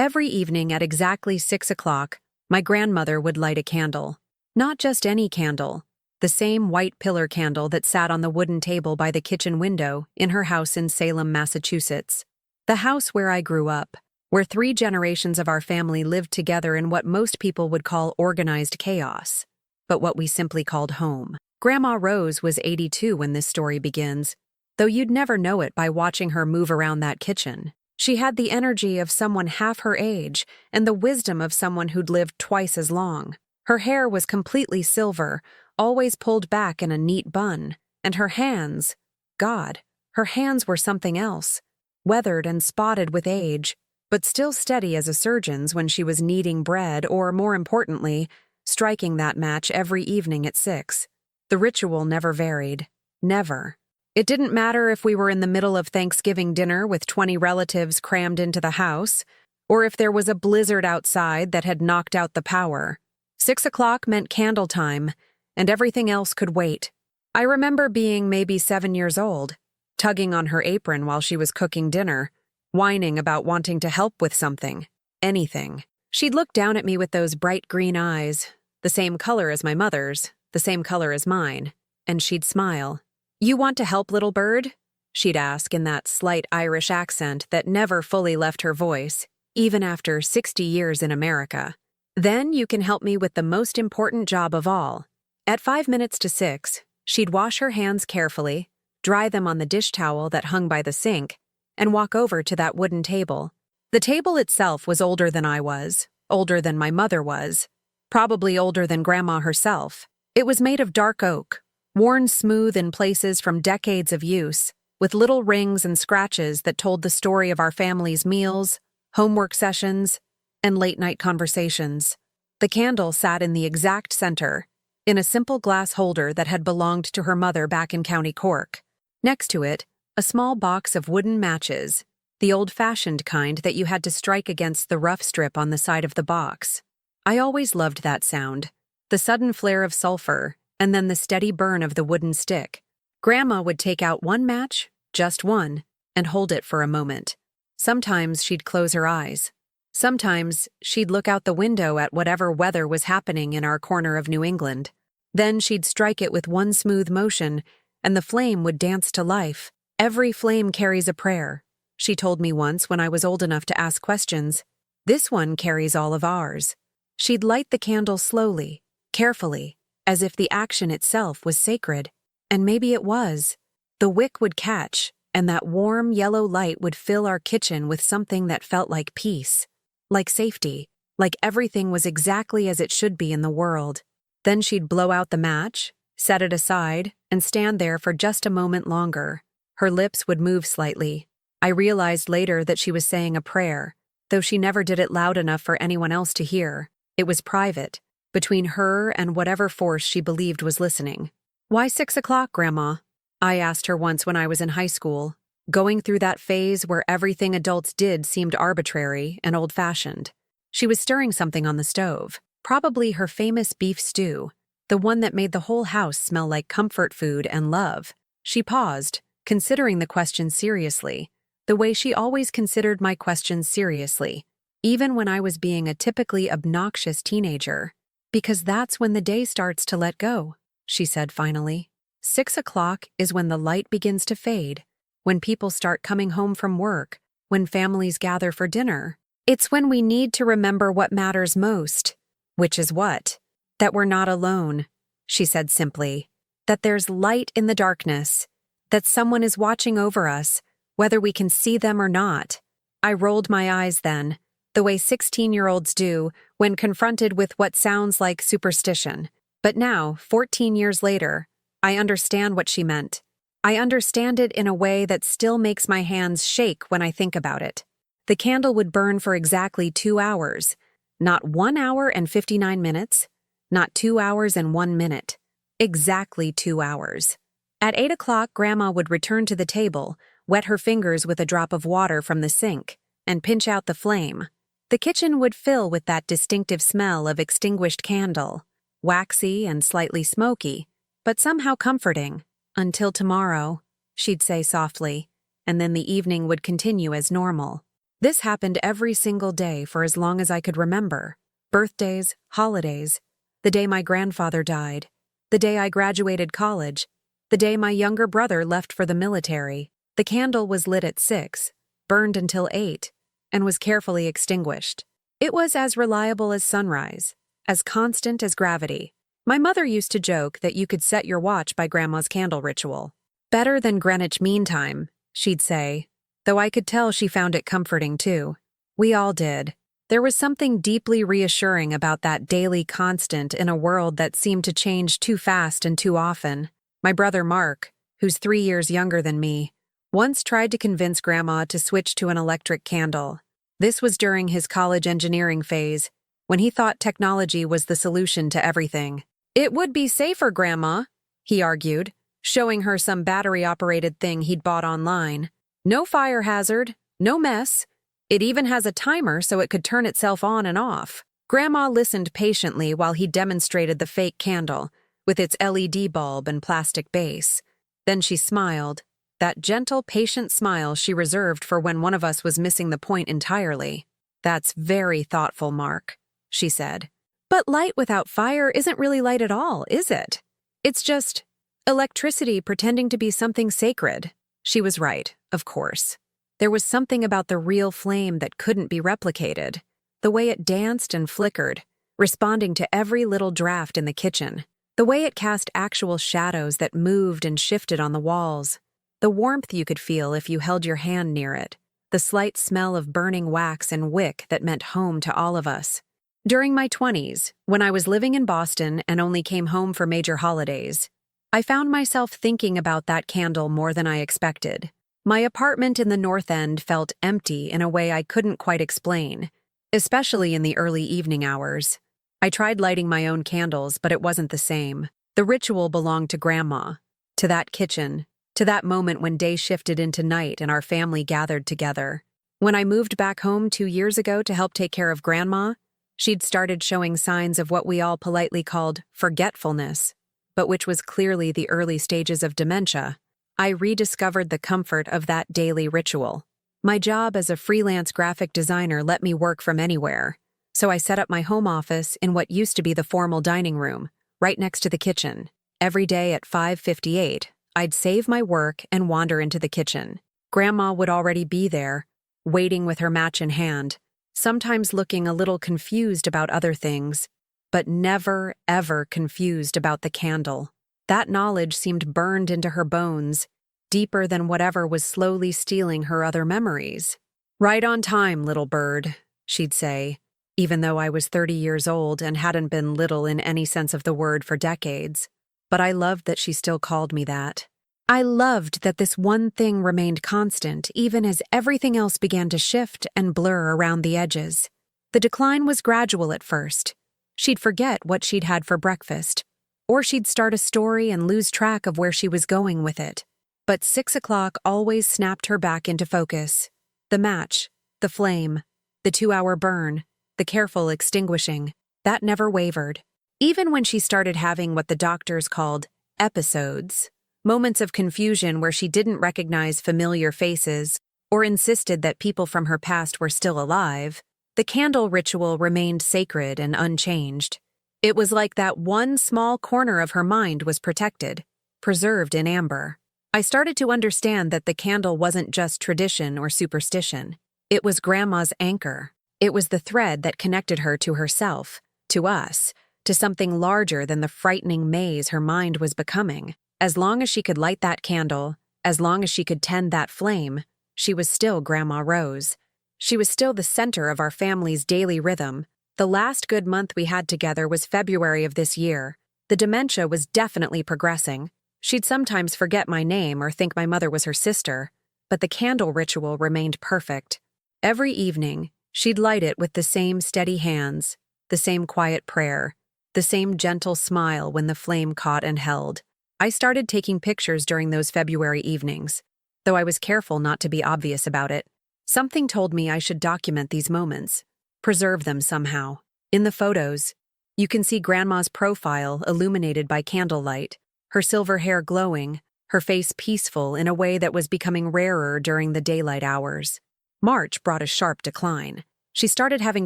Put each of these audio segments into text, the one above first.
Every evening at exactly 6 o'clock, my grandmother would light a candle. Not just any candle, the same white pillar candle that sat on the wooden table by the kitchen window in her house in Salem, Massachusetts. The house where I grew up, where 3 generations of our family lived together in what most people would call organized chaos, but what we simply called home. Grandma Rose was 82 when this story begins, though you'd never know it by watching her move around that kitchen. She had the energy of someone half her age and the wisdom of someone who'd lived twice as long. Her hair was completely silver, always pulled back in a neat bun, and her hands, God, her hands were something else, weathered and spotted with age, but still steady as a surgeon's when she was kneading bread or, more importantly, striking that match every evening at 6. The ritual never varied. Never. It didn't matter if we were in the middle of Thanksgiving dinner with 20 relatives crammed into the house, or if there was a blizzard outside that had knocked out the power. 6 o'clock meant candle time, and everything else could wait. I remember being maybe 7 years old, tugging on her apron while she was cooking dinner, whining about wanting to help with something, anything. She'd look down at me with those bright green eyes, the same color as my mother's, the same color as mine, and she'd smile. "You want to help, little bird?" she'd ask in that slight Irish accent that never fully left her voice, even after 60 years in America. "Then you can help me with the most important job of all." At 5 minutes to 6, she'd wash her hands carefully, dry them on the dish towel that hung by the sink, and walk over to that wooden table. The table itself was older than I was, older than my mother was, probably older than Grandma herself. It was made of dark oak, worn smooth in places from decades of use, with little rings and scratches that told the story of our family's meals, homework sessions, and late-night conversations. The candle sat in the exact center, in a simple glass holder that had belonged to her mother back in County Cork. Next to it, a small box of wooden matches, the old-fashioned kind that you had to strike against the rough strip on the side of the box. I always loved that sound, the sudden flare of sulfur, and then the steady burn of the wooden stick. Grandma would take out one match, just one, and hold it for a moment. Sometimes she'd close her eyes. Sometimes she'd look out the window at whatever weather was happening in our corner of New England. Then she'd strike it with one smooth motion, and the flame would dance to life. "Every flame carries a prayer," she told me once when I was old enough to ask questions. "This one carries all of ours." She'd light the candle slowly, carefully, as if the action itself was sacred. And maybe it was. The wick would catch, and that warm yellow light would fill our kitchen with something that felt like peace, like safety, like everything was exactly as it should be in the world. Then she'd blow out the match, set it aside, and stand there for just a moment longer. Her lips would move slightly. I realized later that she was saying a prayer, though she never did it loud enough for anyone else to hear. It was private, between her and whatever force she believed was listening. "Why 6 o'clock, Grandma?" I asked her once when I was in high school, going through that phase where everything adults did seemed arbitrary and old-fashioned. She was stirring something on the stove, probably her famous beef stew, the one that made the whole house smell like comfort food and love. She paused, considering the question seriously, the way she always considered my questions seriously, even when I was being a typically obnoxious teenager. "Because that's when the day starts to let go," she said finally. 6 o'clock is when the light begins to fade, when people start coming home from work, when families gather for dinner. It's when we need to remember what matters most. Which is what? That we're not alone, she said simply. That there's light in the darkness. That someone is watching over us, whether we can see them or not. I rolled my eyes then, the way 16-year-olds do when confronted with what sounds like superstition. But now, 14 years later, I understand what she meant. I understand it in a way that still makes my hands shake when I think about it. The candle would burn for exactly 2 hours. Not 1 hour and 59 minutes. Not 2 hours and 1 minute. Exactly 2 hours. At 8 o'clock, Grandma would return to the table, wet her fingers with a drop of water from the sink, and pinch out the flame. The kitchen would fill with that distinctive smell of extinguished candle, waxy and slightly smoky, but somehow comforting. "Until tomorrow," she'd say softly, and then the evening would continue as normal. This happened every single day for as long as I could remember. Birthdays, holidays, the day my grandfather died, the day I graduated college, the day my younger brother left for the military. The candle was lit at 6, burned until 8, and was carefully extinguished. It was as reliable as sunrise, as constant as gravity. My mother used to joke that you could set your watch by Grandma's candle ritual. Better than Greenwich Mean Time, she'd say, though I could tell she found it comforting too. We all did. There was something deeply reassuring about that daily constant in a world that seemed to change too fast and too often. My brother Mark, who's 3 years younger than me, once tried to convince Grandma to switch to an electric candle. This was during his college engineering phase, when he thought technology was the solution to everything. "It would be safer, Grandma," he argued, showing her some battery-operated thing he'd bought online. "No fire hazard, no mess. It even has a timer so it could turn itself on and off." Grandma listened patiently while he demonstrated the fake candle, with its LED bulb and plastic base. Then she smiled, that gentle, patient smile she reserved for when one of us was missing the point entirely. "That's very thoughtful, Mark," she said. "But light without fire isn't really light at all, is it? It's just electricity pretending to be something sacred." She was right, of course. There was something about the real flame that couldn't be replicated. The way it danced and flickered, responding to every little draft in the kitchen. The way it cast actual shadows that moved and shifted on the walls. The warmth you could feel if you held your hand near it. The slight smell of burning wax and wick that meant home to all of us. During my 20s, when I was living in Boston and only came home for major holidays, I found myself thinking about that candle more than I expected. My apartment in the North End felt empty in a way I couldn't quite explain, especially in the early evening hours. I tried lighting my own candles, but it wasn't the same. The ritual belonged to Grandma, to that kitchen, to that moment when day shifted into night and our family gathered together. When I moved back home 2 years ago to help take care of Grandma, she'd started showing signs of what we all politely called forgetfulness, but which was clearly the early stages of dementia. I rediscovered the comfort of that daily ritual. My job as a freelance graphic designer let me work from anywhere, so I set up my home office in what used to be the formal dining room, right next to the kitchen. Every day at 5:58, I'd save my work and wander into the kitchen. Grandma would already be there, waiting with her match in hand, sometimes looking a little confused about other things, but never, ever confused about the candle. That knowledge seemed burned into her bones, deeper than whatever was slowly stealing her other memories. "Right on time, little bird," she'd say, even though I was 30 years old and hadn't been little in any sense of the word for decades. But I loved that she still called me that. I loved that this one thing remained constant even as everything else began to shift and blur around the edges. The decline was gradual at first. She'd forget what she'd had for breakfast, or she'd start a story and lose track of where she was going with it. But 6 o'clock always snapped her back into focus. The match, the flame, the 2-hour burn, the careful extinguishing, that never wavered. Even when she started having what the doctors called episodes, moments of confusion where she didn't recognize familiar faces or insisted that people from her past were still alive, the candle ritual remained sacred and unchanged. It was like that one small corner of her mind was protected, preserved in amber. I started to understand that the candle wasn't just tradition or superstition. It was Grandma's anchor. It was the thread that connected her to herself, to us, to something larger than the frightening maze her mind was becoming. As long as she could light that candle, as long as she could tend that flame, she was still Grandma Rose. She was still the center of our family's daily rhythm. The last good month we had together was February of this year. The dementia was definitely progressing. She'd sometimes forget my name or think my mother was her sister, but the candle ritual remained perfect. Every evening, she'd light it with the same steady hands, the same quiet prayer, the same gentle smile when the flame caught and held. I started taking pictures during those February evenings, though I was careful not to be obvious about it. Something told me I should document these moments, preserve them somehow. In the photos, you can see Grandma's profile illuminated by candlelight, her silver hair glowing, her face peaceful in a way that was becoming rarer during the daylight hours. March brought a sharp decline. She started having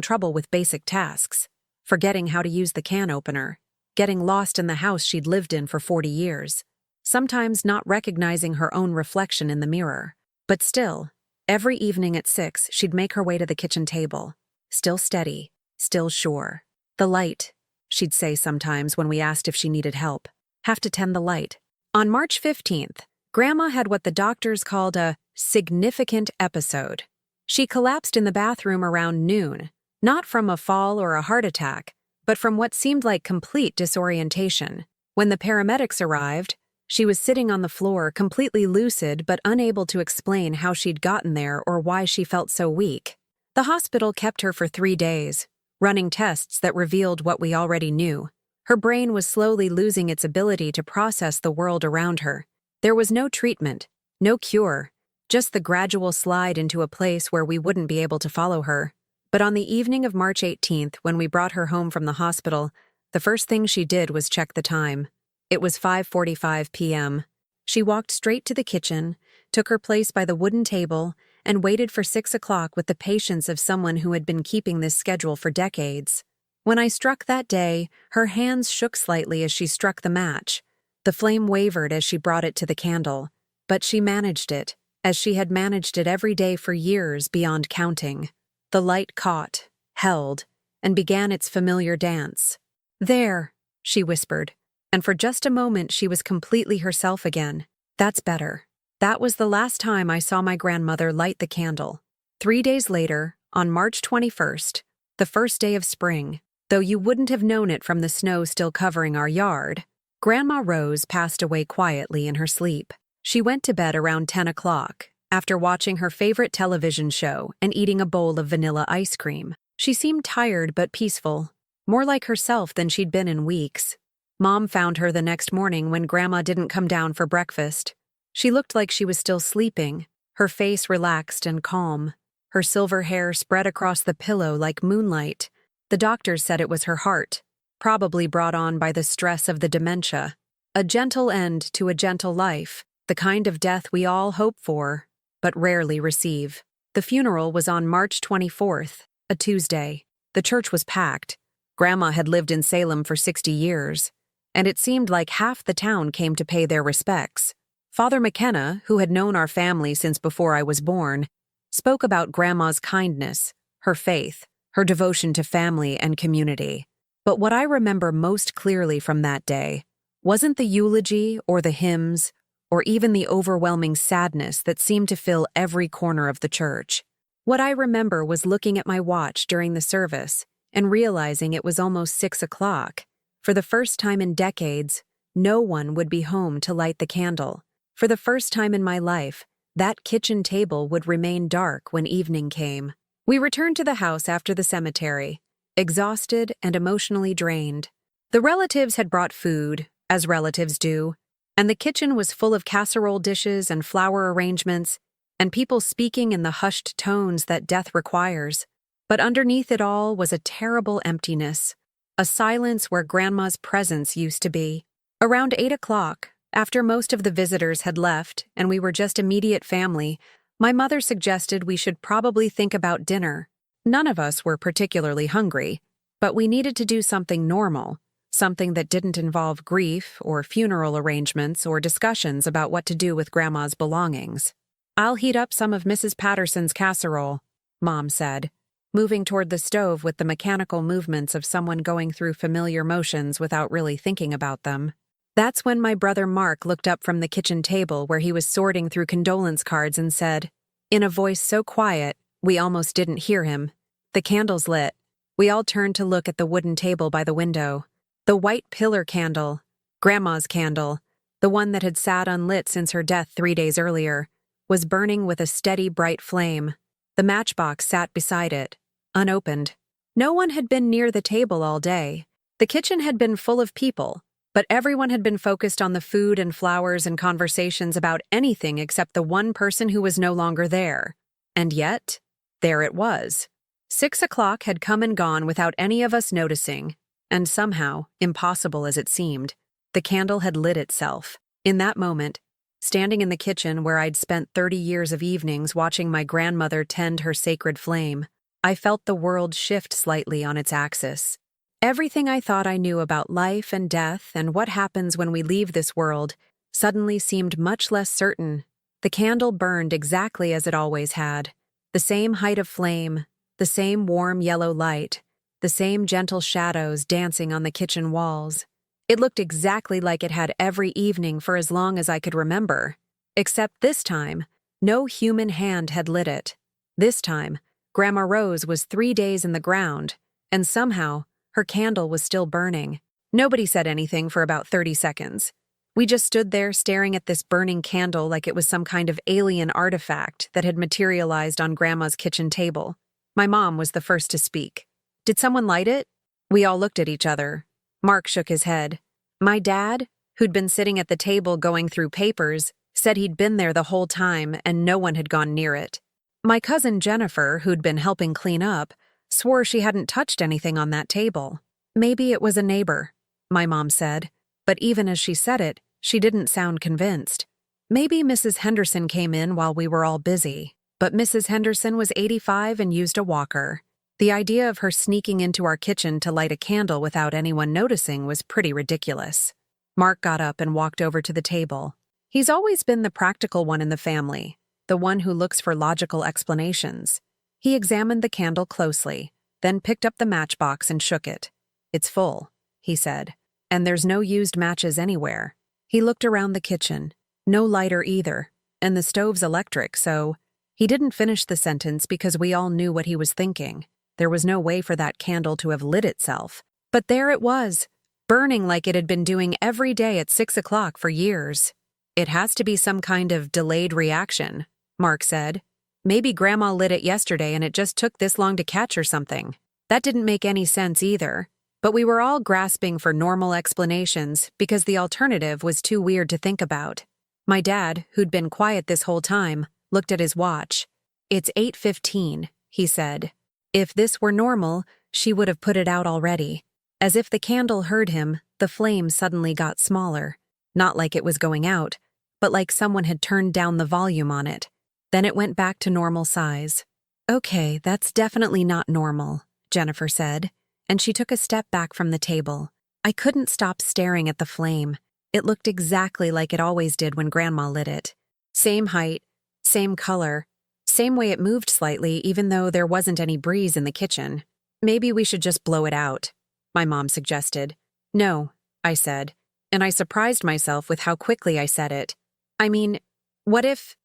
trouble with basic tasks, forgetting how to use the can opener, getting lost in the house she'd lived in for 40 years, sometimes not recognizing her own reflection in the mirror. But still, every evening at 6, she'd make her way to the kitchen table. Still steady, still sure. "The light," she'd say sometimes when we asked if she needed help. "Have to tend the light." On March 15th, Grandma had what the doctors called a significant episode. She collapsed in the bathroom around noon, not from a fall or a heart attack, but from what seemed like complete disorientation. When the paramedics arrived, she was sitting on the floor, completely lucid but unable to explain how she'd gotten there or why she felt so weak. The hospital kept her for 3 days, running tests that revealed what we already knew. Her brain was slowly losing its ability to process the world around her. There was no treatment, no cure, just the gradual slide into a place where we wouldn't be able to follow her. But on the evening of March 18th, when we brought her home from the hospital, the first thing she did was check the time. It was 5:45 p.m. She walked straight to the kitchen, took her place by the wooden table, and waited for 6 o'clock with the patience of someone who had been keeping this schedule for decades. When I struck that day, her hands shook slightly as she struck the match. The flame wavered as she brought it to the candle, but she managed it, as she had managed it every day for years beyond counting. The light caught, held, and began its familiar dance. "There," she whispered, and for just a moment she was completely herself again. "That's better." That was the last time I saw my grandmother light the candle. 3 days later, on March 21st, the first day of spring, though you wouldn't have known it from the snow still covering our yard, Grandma Rose passed away quietly in her sleep. She went to bed around 10 o'clock, after watching her favorite television show and eating a bowl of vanilla ice cream. She seemed tired but peaceful, more like herself than she'd been in weeks. Mom found her the next morning when Grandma didn't come down for breakfast. She looked like she was still sleeping, her face relaxed and calm, her silver hair spread across the pillow like moonlight. The doctors said it was her heart, probably brought on by the stress of the dementia. A gentle end to a gentle life, the kind of death we all hope for, but rarely receive. The funeral was on March 24th, a Tuesday. The church was packed. Grandma had lived in Salem for 60 years, and it seemed like half the town came to pay their respects. Father McKenna, who had known our family since before I was born, spoke about Grandma's kindness, her faith, her devotion to family and community. But what I remember most clearly from that day wasn't the eulogy or the hymns or even the overwhelming sadness that seemed to fill every corner of the church. What I remember was looking at my watch during the service and realizing it was almost 6 o'clock. For the first time in decades, no one would be home to light the candle. For the first time in my life, that kitchen table would remain dark when evening came. We returned to the house after the cemetery, exhausted and emotionally drained. The relatives had brought food, as relatives do, and the kitchen was full of casserole dishes and flower arrangements, and people speaking in the hushed tones that death requires. But underneath it all was a terrible emptiness, a silence where Grandma's presence used to be. Around 8 o'clock, after most of the visitors had left and we were just immediate family, my mother suggested we should probably think about dinner. None of us were particularly hungry, but we needed to do something normal. Something that didn't involve grief or funeral arrangements or discussions about what to do with Grandma's belongings. "I'll heat up some of Mrs. Patterson's casserole," Mom said, moving toward the stove with the mechanical movements of someone going through familiar motions without really thinking about them. That's when my brother Mark looked up from the kitchen table where he was sorting through condolence cards and said, in a voice so quiet we almost didn't hear him, "The candle's lit." We all turned to look at the wooden table by the window. The white pillar candle, Grandma's candle, the one that had sat unlit since her death 3 days earlier, was burning with a steady, bright flame. The matchbox sat beside it, unopened. No one had been near the table all day. The kitchen had been full of people, but everyone had been focused on the food and flowers and conversations about anything except the one person who was no longer there. And yet, there it was. 6 o'clock had come and gone without any of us noticing. And somehow, impossible as it seemed, the candle had lit itself. In that moment, standing in the kitchen where I'd spent 30 years of evenings watching my grandmother tend her sacred flame. I felt the world shift slightly on its axis. Everything I thought I knew about life and death and what happens when we leave this world suddenly seemed much less certain. The candle burned exactly as it always had. The same height of flame, the same warm yellow light, the same gentle shadows dancing on the kitchen walls. It looked exactly like it had every evening for as long as I could remember. Except this time, no human hand had lit it. This time, Grandma Rose was 3 days in the ground, and somehow, her candle was still burning. Nobody said anything for about 30 seconds. We just stood there staring at this burning candle like it was some kind of alien artifact that had materialized on Grandma's kitchen table. My mom was the first to speak. "Did someone light it?" We all looked at each other. Mark shook his head. My dad, who'd been sitting at the table going through papers, said he'd been there the whole time and no one had gone near it. My cousin Jennifer, who'd been helping clean up, swore she hadn't touched anything on that table. "Maybe it was a neighbor," my mom said, but even as she said it, she didn't sound convinced. "Maybe Mrs. Henderson came in while we were all busy." But Mrs. Henderson was 85 and used a walker. The idea of her sneaking into our kitchen to light a candle without anyone noticing was pretty ridiculous. Mark got up and walked over to the table. He's always been the practical one in the family, the one who looks for logical explanations. He examined the candle closely, then picked up the matchbox and shook it. "It's full," he said, "and there's no used matches anywhere." He looked around the kitchen. No lighter either, and the stove's electric, so... He didn't finish the sentence because we all knew what he was thinking. There was no way for that candle to have lit itself. But there it was, burning like it had been doing every day at 6 o'clock for years. "It has to be some kind of delayed reaction," Mark said. "Maybe Grandma lit it yesterday and it just took this long to catch or something." That didn't make any sense either, but we were all grasping for normal explanations because the alternative was too weird to think about. My dad, who'd been quiet this whole time, looked at his watch. "It's 8:15, he said. If this were normal, she would have put it out already. As if the candle heard him, the flame suddenly got smaller. Not like it was going out, but like someone had turned down the volume on it. Then it went back to normal size. "Okay, that's definitely not normal," Jennifer said, and she took a step back from the table. I couldn't stop staring at the flame. It looked exactly like it always did when Grandma lit it. Same height, same color, same way it moved slightly even though there wasn't any breeze in the kitchen. "Maybe we should just blow it out," my mom suggested. "No," I said, and I surprised myself with how quickly I said it. "I mean, what if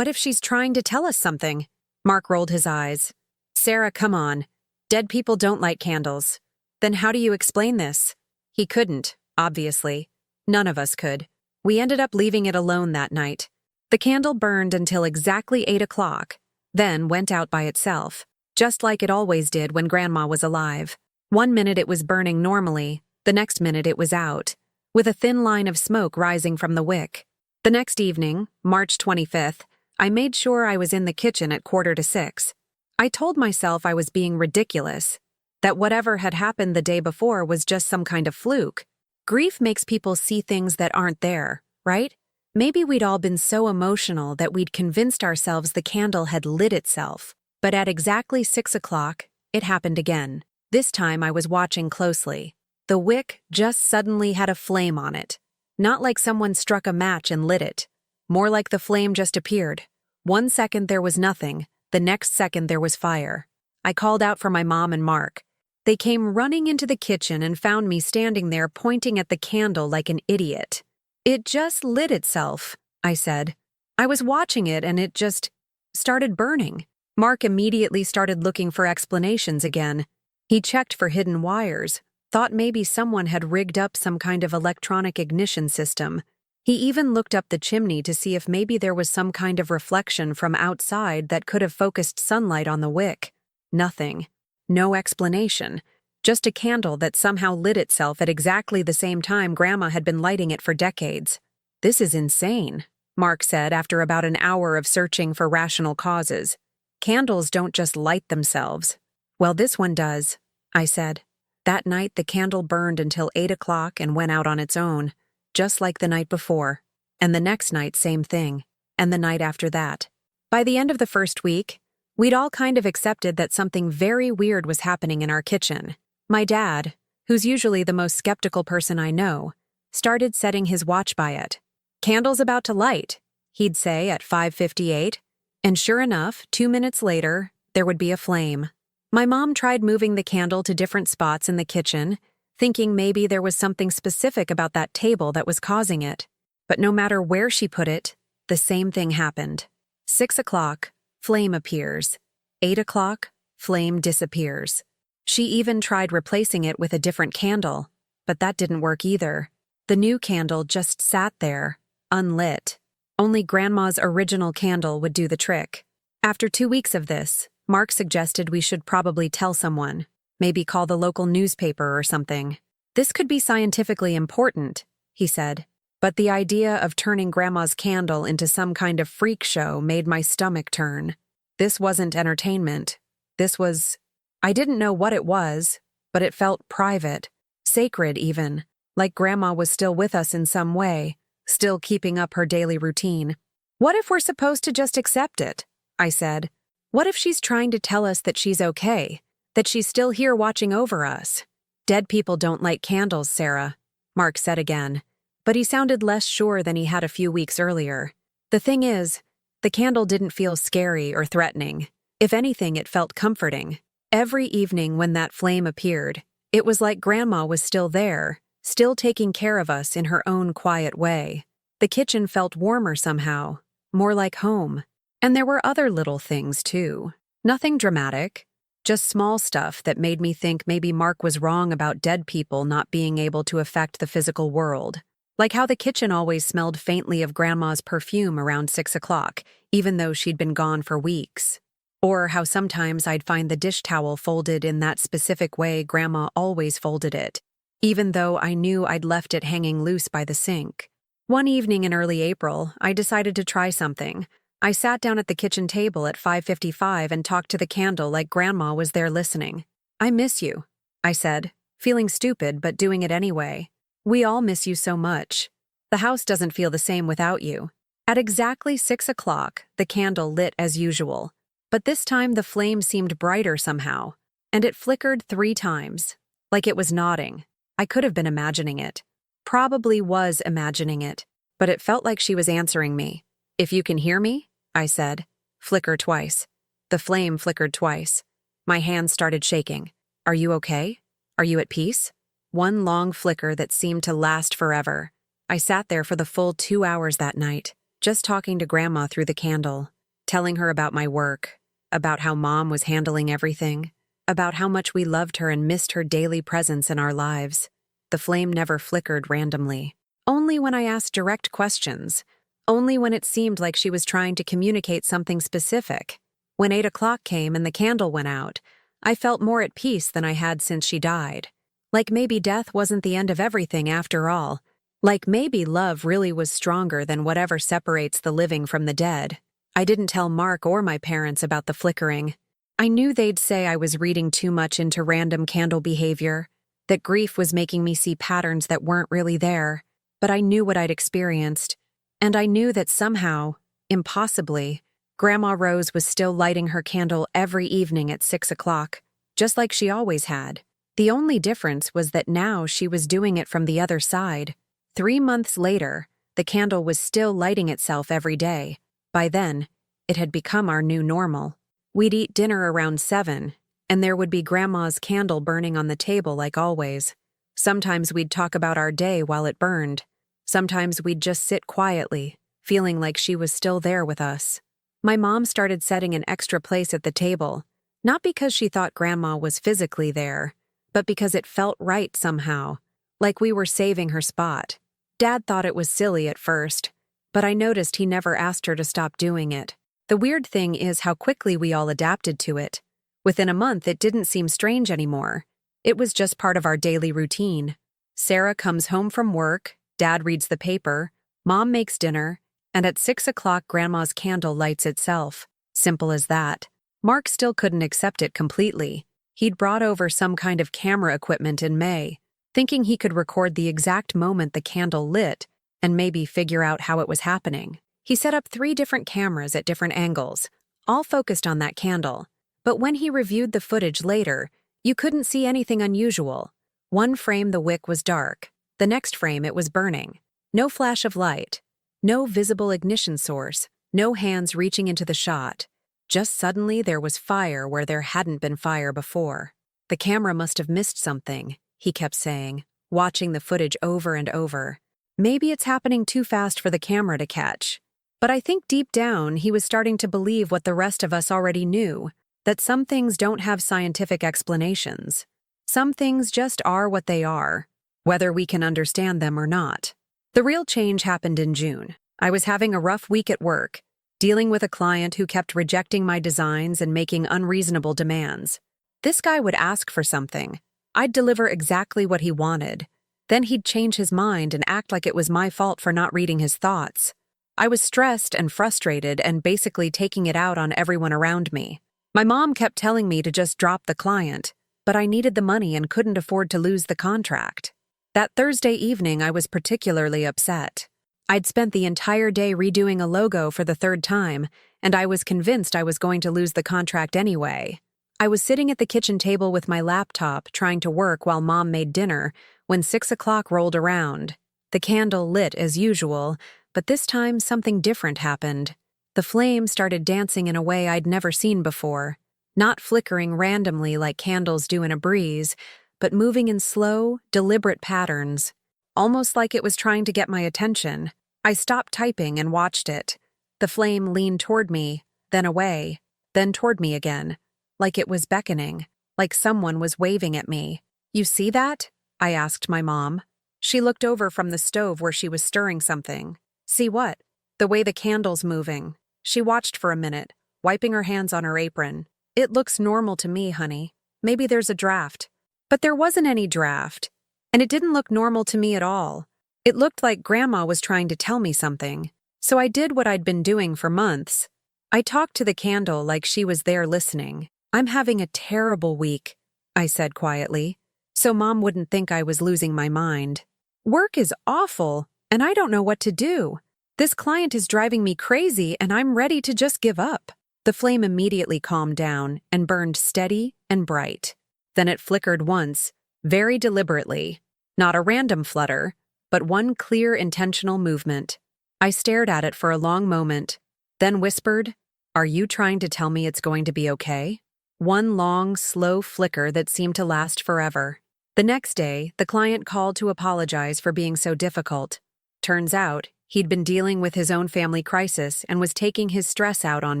she's trying to tell us something?" Mark rolled his eyes. "Sarah, come on. Dead people don't light candles. Then how do you explain this?" He couldn't, obviously. None of us could. We ended up leaving it alone that night. The candle burned until exactly 8 o'clock, then went out by itself, just like it always did when Grandma was alive. 1 minute it was burning normally, the next minute it was out, with a thin line of smoke rising from the wick. The next evening, March 25th, I made sure I was in the kitchen at 5:45. I told myself I was being ridiculous, that whatever had happened the day before was just some kind of fluke. Grief makes people see things that aren't there, right? Maybe we'd all been so emotional that we'd convinced ourselves the candle had lit itself. But at exactly 6 o'clock, it happened again. This time I was watching closely. The wick just suddenly had a flame on it. Not like someone struck a match and lit it. More like the flame just appeared. 1 second there was nothing, the next second there was fire. I called out for my mom and Mark. They came running into the kitchen and found me standing there pointing at the candle like an idiot. "It just lit itself," I said. "I was watching it and it just started burning." Mark immediately started looking for explanations again. He checked for hidden wires, thought maybe someone had rigged up some kind of electronic ignition system. He even looked up the chimney to see if maybe there was some kind of reflection from outside that could have focused sunlight on the wick. Nothing. No explanation. Just a candle that somehow lit itself at exactly the same time Grandma had been lighting it for decades. "This is insane," Mark said after about an hour of searching for rational causes. "Candles don't just light themselves." "Well, this one does," I said. That night the candle burned until 8 o'clock and went out on its own, just like the night before. And the next night, same thing. And the night after that. By the end of the first week, we'd all kind of accepted that something very weird was happening in our kitchen. My dad, who's usually the most skeptical person I know, started setting his watch by it. "Candle's about to light," he'd say at 5:58, and sure enough, 2 minutes later, there would be a flame. My mom tried moving the candle to different spots in the kitchen, thinking maybe there was something specific about that table that was causing it. But no matter where she put it, the same thing happened. 6 o'clock, flame appears. 8 o'clock, flame disappears. She even tried replacing it with a different candle, but that didn't work either. The new candle just sat there, unlit. Only Grandma's original candle would do the trick. After 2 weeks of this, Mark suggested we should probably tell someone, maybe call the local newspaper or something. "This could be scientifically important," he said. But the idea of turning Grandma's candle into some kind of freak show made my stomach turn. This wasn't entertainment. I didn't know what it was, but it felt private, sacred even, like Grandma was still with us in some way, still keeping up her daily routine. "What if we're supposed to just accept it?" I said. "What if she's trying to tell us that she's okay, that she's still here watching over us?" "Dead people don't light candles, Sarah," Mark said again, but he sounded less sure than he had a few weeks earlier. "The thing is, the candle didn't feel scary or threatening. If anything, it felt comforting. Every evening when that flame appeared, it was like Grandma was still there, still taking care of us in her own quiet way. The kitchen felt warmer somehow, more like home. And there were other little things, too. Nothing dramatic, just small stuff that made me think maybe Mark was wrong about dead people not being able to affect the physical world. Like how the kitchen always smelled faintly of Grandma's perfume around 6 o'clock, even though she'd been gone for weeks. Or how sometimes I'd find the dish towel folded in that specific way Grandma always folded it, even though I knew I'd left it hanging loose by the sink. One evening in early April, I decided to try something. I sat down at the kitchen table at 5:55 and talked to the candle like Grandma was there listening. "I miss you," I said, feeling stupid but doing it anyway. "We all miss you so much. The house doesn't feel the same without you." At exactly 6 o'clock, the candle lit as usual. But this time the flame seemed brighter somehow, and it flickered 3 times, like it was nodding. I could have been imagining it. Probably was imagining it, but it felt like she was answering me. "If you can hear me," I said. "Flicker twice." The flame flickered twice. My hands started shaking. "Are you okay? Are you at peace?" One long flicker that seemed to last forever. I sat there for the full 2 hours that night, just talking to Grandma through the candle, telling her about my work, about how Mom was handling everything, about how much we loved her and missed her daily presence in our lives. The flame never flickered randomly. Only when I asked direct questions. Only when it seemed like she was trying to communicate something specific. When 8 o'clock came and the candle went out, I felt more at peace than I had since she died. Like maybe death wasn't the end of everything after all. Like maybe love really was stronger than whatever separates the living from the dead. I didn't tell Mark or my parents about the flickering. I knew they'd say I was reading too much into random candle behavior, that grief was making me see patterns that weren't really there, but I knew what I'd experienced, and I knew that somehow, impossibly, Grandma Rose was still lighting her candle every evening at 6 o'clock, just like she always had. The only difference was that now she was doing it from the other side. 3 months later, the candle was still lighting itself every day. By then, it had become our new normal. We'd eat dinner around 7, and there would be Grandma's candle burning on the table like always. Sometimes we'd talk about our day while it burned. Sometimes we'd just sit quietly, feeling like she was still there with us. My mom started setting an extra place at the table, not because she thought Grandma was physically there, but because it felt right somehow, like we were saving her spot. Dad thought it was silly at first, but I noticed he never asked her to stop doing it. The weird thing is how quickly we all adapted to it. Within a month, it didn't seem strange anymore. It was just part of our daily routine. Sarah comes home from work, Dad reads the paper, Mom makes dinner, and at 6 o'clock Grandma's candle lights itself. Simple as that. Mark still couldn't accept it completely. He'd brought over some kind of camera equipment in May, thinking he could record the exact moment the candle lit and maybe figure out how it was happening. He set up 3 different cameras at different angles, all focused on that candle. But when he reviewed the footage later, you couldn't see anything unusual. One frame the wick was dark, the next frame it was burning. No flash of light, no visible ignition source, no hands reaching into the shot. Just suddenly there was fire where there hadn't been fire before. The camera must have missed something, he kept saying, watching the footage over and over. Maybe it's happening too fast for the camera to catch. But I think deep down he was starting to believe what the rest of us already knew, that some things don't have scientific explanations. Some things just are what they are, whether we can understand them or not. The real change happened in June. I was having a rough week at work, dealing with a client who kept rejecting my designs and making unreasonable demands. This guy would ask for something. I'd deliver exactly what he wanted. Then he'd change his mind and act like it was my fault for not reading his thoughts. I was stressed and frustrated and basically taking it out on everyone around me. My mom kept telling me to just drop the client, but I needed the money and couldn't afford to lose the contract. That Thursday evening, I was particularly upset. I'd spent the entire day redoing a logo for the 3rd time, and I was convinced I was going to lose the contract anyway. I was sitting at the kitchen table with my laptop trying to work while Mom made dinner when 6 o'clock rolled around. The candle lit as usual, but this time something different happened. The flame started dancing in a way I'd never seen before, not flickering randomly like candles do in a breeze, but moving in slow, deliberate patterns, almost like it was trying to get my attention. I stopped typing and watched it. The flame leaned toward me, then away, then toward me again, like it was beckoning, like someone was waving at me. "You see that?" I asked my mom. She looked over from the stove where she was stirring something. "See what?" "The way the candle's moving." She watched for a minute, wiping her hands on her apron. "It looks normal to me, honey. Maybe there's a draft." But there wasn't any draft, and it didn't look normal to me at all. It looked like Grandma was trying to tell me something. So I did what I'd been doing for months. I talked to the candle like she was there listening. "I'm having a terrible week," I said quietly, so Mom wouldn't think I was losing my mind. "Work is awful, and I don't know what to do. This client is driving me crazy, and I'm ready to just give up." The flame immediately calmed down and burned steady and bright. Then it flickered once, very deliberately, not a random flutter, but one clear, intentional movement. I stared at it for a long moment, then whispered, "Are you trying to tell me it's going to be okay?" One long, slow flicker that seemed to last forever. The next day, the client called to apologize for being so difficult. Turns out, he'd been dealing with his own family crisis and was taking his stress out on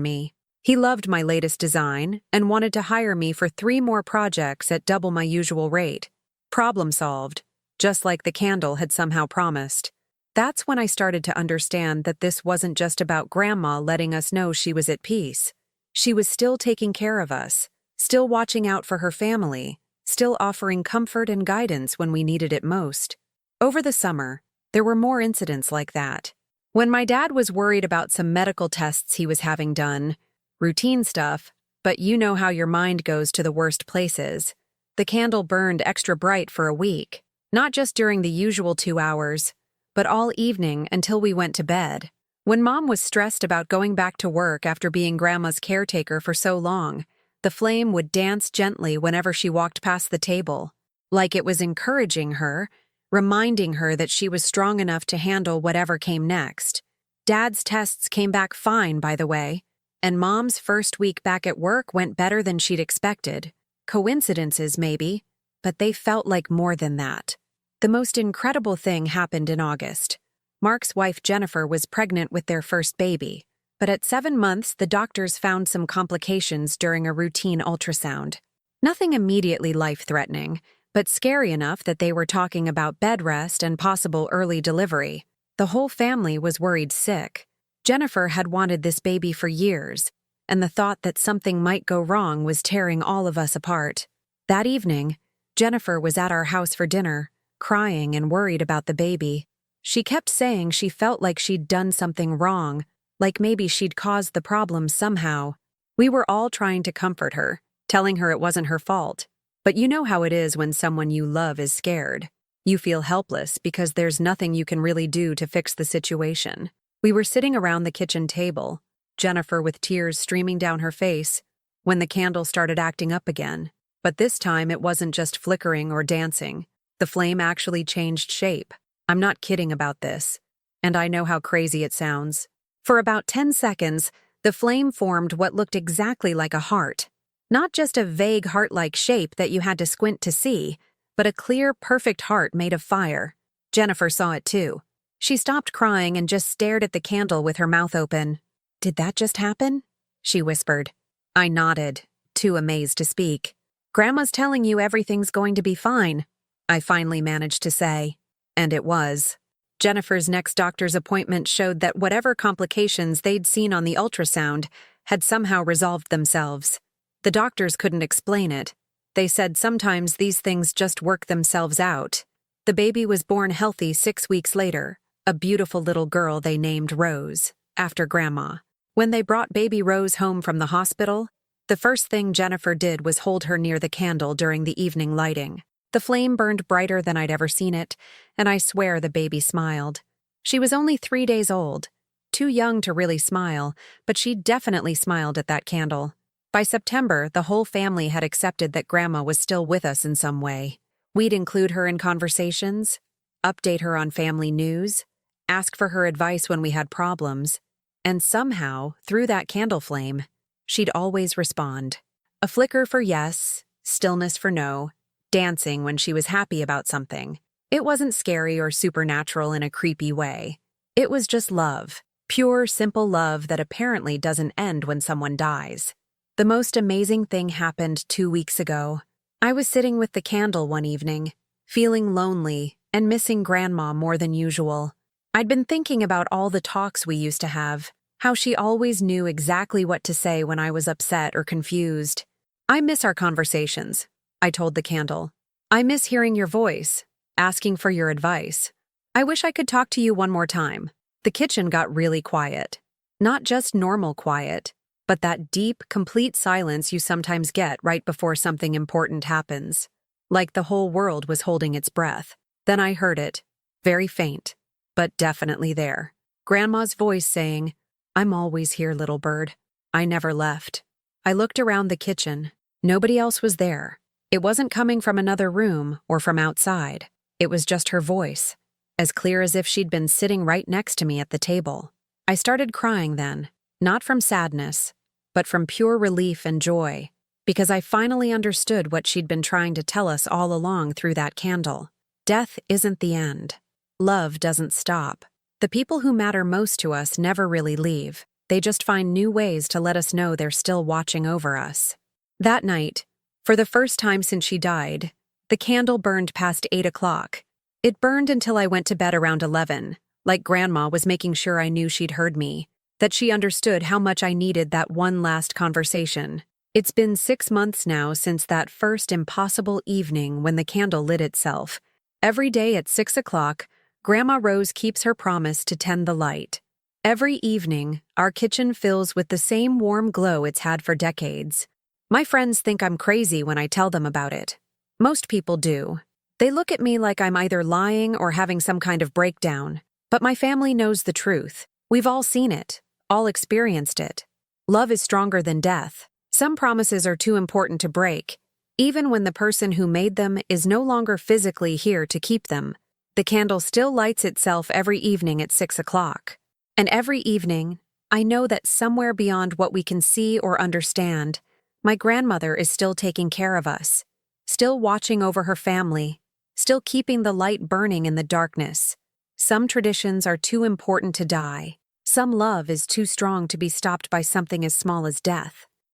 me. He loved my latest design and wanted to hire me for 3 more projects at double my usual rate. Problem solved, just like the candle had somehow promised. That's when I started to understand that this wasn't just about Grandma letting us know she was at peace. She was still taking care of us, still watching out for her family, still offering comfort and guidance when we needed it most. Over the summer, there were more incidents like that. When my dad was worried about some medical tests he was having done, routine stuff, but you know how your mind goes to the worst places, the candle burned extra bright for a week, not just during the usual 2 hours, but all evening until we went to bed. When Mom was stressed about going back to work after being Grandma's caretaker for so long, the flame would dance gently whenever she walked past the table, like it was encouraging her, reminding her that she was strong enough to handle whatever came next. Dad's tests came back fine, by the way, and Mom's first week back at work went better than she'd expected. Coincidences, maybe, but they felt like more than that. The most incredible thing happened in August. Mark's wife Jennifer was pregnant with their first baby, but at 7 months the doctors found some complications during a routine ultrasound. Nothing immediately life-threatening, but scary enough that they were talking about bed rest and possible early delivery. The whole family was worried sick. Jennifer had wanted this baby for years, and the thought that something might go wrong was tearing all of us apart. That evening, Jennifer was at our house for dinner, crying and worried about the baby. She kept saying she felt like she'd done something wrong, like maybe she'd caused the problem somehow. We were all trying to comfort her, telling her it wasn't her fault. But you know how it is when someone you love is scared. You feel helpless because there's nothing you can really do to fix the situation. We were sitting around the kitchen table, Jennifer with tears streaming down her face, when the candle started acting up again. But this time it wasn't just flickering or dancing. The flame actually changed shape. I'm not kidding about this. And I know how crazy it sounds. For about 10 seconds, the flame formed what looked exactly like a heart. Not just a vague heart-like shape that you had to squint to see, but a clear, perfect heart made of fire. Jennifer saw it too. She stopped crying and just stared at the candle with her mouth open. "Did that just happen?" she whispered. I nodded, too amazed to speak. "Grandma's telling you everything's going to be fine," I finally managed to say. And it was. Jennifer's next doctor's appointment showed that whatever complications they'd seen on the ultrasound had somehow resolved themselves. The doctors couldn't explain it. They said sometimes these things just work themselves out. The baby was born healthy 6 weeks later, a beautiful little girl they named Rose, after Grandma. When they brought baby Rose home from the hospital, the first thing Jennifer did was hold her near the candle during the evening lighting. The flame burned brighter than I'd ever seen it, and I swear the baby smiled. She was only 3 days old, too young to really smile, but she definitely smiled at that candle. By September, the whole family had accepted that Grandma was still with us in some way. We'd include her in conversations, update her on family news, ask for her advice when we had problems, and somehow, through that candle flame, she'd always respond. A flicker for yes, stillness for no, dancing when she was happy about something. It wasn't scary or supernatural in a creepy way. It was just love, pure, simple love that apparently doesn't end when someone dies. The most amazing thing happened 2 weeks ago. I was sitting with the candle one evening, feeling lonely and missing Grandma more than usual. I'd been thinking about all the talks we used to have, how she always knew exactly what to say when I was upset or confused. "I miss our conversations," I told the candle. "I miss hearing your voice, asking for your advice. I wish I could talk to you one more time." The kitchen got really quiet. Not just normal quiet, but that deep, complete silence you sometimes get right before something important happens. Like the whole world was holding its breath. Then I heard it, very faint, but definitely there. Grandma's voice saying, "I'm always here, little bird. I never left." I looked around the kitchen. Nobody else was there. It wasn't coming from another room or from outside. It was just her voice, as clear as if she'd been sitting right next to me at the table. I started crying then, not from sadness, but from pure relief and joy, because I finally understood what she'd been trying to tell us all along through that candle. Death isn't the end. Love doesn't stop. The people who matter most to us never really leave. They just find new ways to let us know they're still watching over us. That night, for the first time since she died, the candle burned past 8 o'clock. It burned until I went to bed around 11, like Grandma was making sure I knew she'd heard me, that she understood how much I needed that one last conversation. It's been 6 months now since that first impossible evening when the candle lit itself. Every day at 6 o'clock, Grandma Rose keeps her promise to tend the light. Every evening, our kitchen fills with the same warm glow it's had for decades. My friends think I'm crazy when I tell them about it. Most people do. They look at me like I'm either lying or having some kind of breakdown. But my family knows the truth. We've all seen it, all experienced it. Love is stronger than death. Some promises are too important to break, even when the person who made them is no longer physically here to keep them. The candle still lights itself every evening at 6 o'clock. And every evening, I know that somewhere beyond what we can see or understand, my grandmother is still taking care of us, still watching over her family, still keeping the light burning in the darkness. Some traditions are too important to die. Some love is too strong to be stopped by something as small as death.